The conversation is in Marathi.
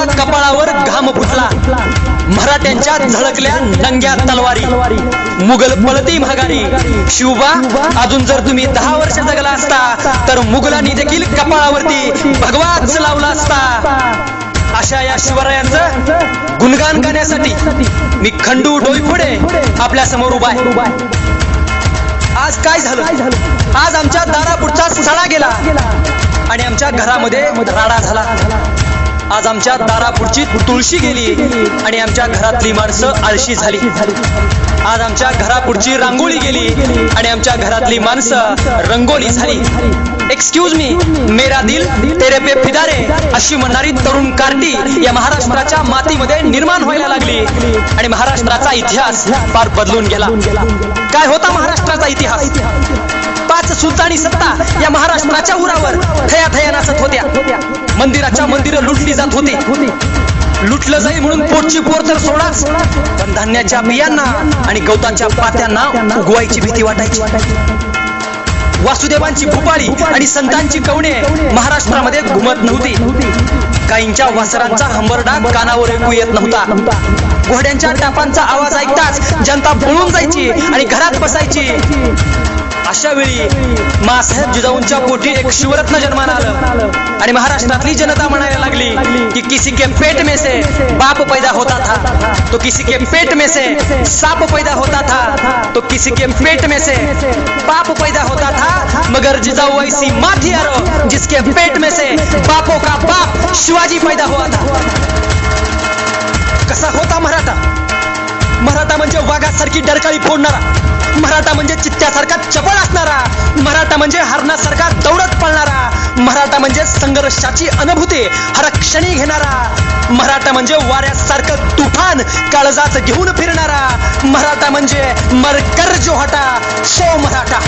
कपाळावर घाम फुटला, मराठ्यांच्या झळकल्या नंग्या तलवारी, मुघल पळती माघारी. शिवबा, अजून जर तुम्ही 10 वर्ष जगला असता तर मुघलांनी देखील कपाळावरती भगवाच लावला असता. अशा या शिवरायांचं गुणगान गाण्यासाठी मी खंडू डोईफोडे आपल्या समोर उभा आहे. आज काय झालं? आज आमच्या दारापुढचा सडा गेला आणि आमच्या घरामध्ये राडा झाला. आज आमच्या दारापुढची तुळशी गेली आणि आमच्या घरातली माणसं आळशी झाली. आज आमच्या घरापुढची रांगोळी गेली आणि आमच्या घरातली माणसं रंगोली झाली. एक्सक्यूज मी, मेरा दिल तेरे पे फिदा रे अशी म्हणणारी तरुण कार्टी या महाराष्ट्राच्या मातीमध्ये निर्माण व्हायला लागली आणि महाराष्ट्राचा इतिहास फार बदलून गेला. काय होता महाराष्ट्राचा इतिहास? 5 सुलतानी सत्ता या महाराष्ट्राच्या उरावर थया थया नाचत होत्या. मंदिराच्या मंदिरं लुटली जात होती. लुटलं जाईल म्हणून पोटची पोर तर सोडाच, पण धान्याच्या बियांना आणि गवताच्या पात्यांना उगवायची भीती वाटायची. वासुदेवांची भूपाळी आणि संतांची कवणे महाराष्ट्रामध्ये घुमत नव्हती. गायींच्या वासरांचा हंबरडा कानावर ऐकू येत नव्हता. घोड्यांच्या टापांचा आवाज ऐकताच जनता पळून जायची आणि घरात बसायची. अशा वेळी मासाहेब जिजाऊंच्या पोटी एक शिवरत्न जन्माला आलं आणि महाराष्ट्रातली जनता म्हणायला लागली की किसी के पेट में से बाप पैदा होता था, तो किसी के पेट में से सांप पैदा होता था, तो किसी के पेट में से बाप पैदा होता था, मगर जिजाऊ ऐसी माँ थी यारो जिसके पेट में से बापों का बाप शिवाजी पैदा हुआ था. कसा होता मराठा? मराठा म्हणजे वाघासारखी डरकाळी फोडणारा, मराठा म्हणजे चित्त्यासारखा चपळ असणारा, मराठा म्हणजे हरणासारखा दौडत पळणारा, मराठा म्हणजे संघर्षाची अनुभूती हर क्षणी घेणारा, मराठा म्हणजे वाऱ्यासारखं तुफान काळजात घेऊन फिरणारा, मराठा म्हणजे मरकर जो हटा सो मराठा.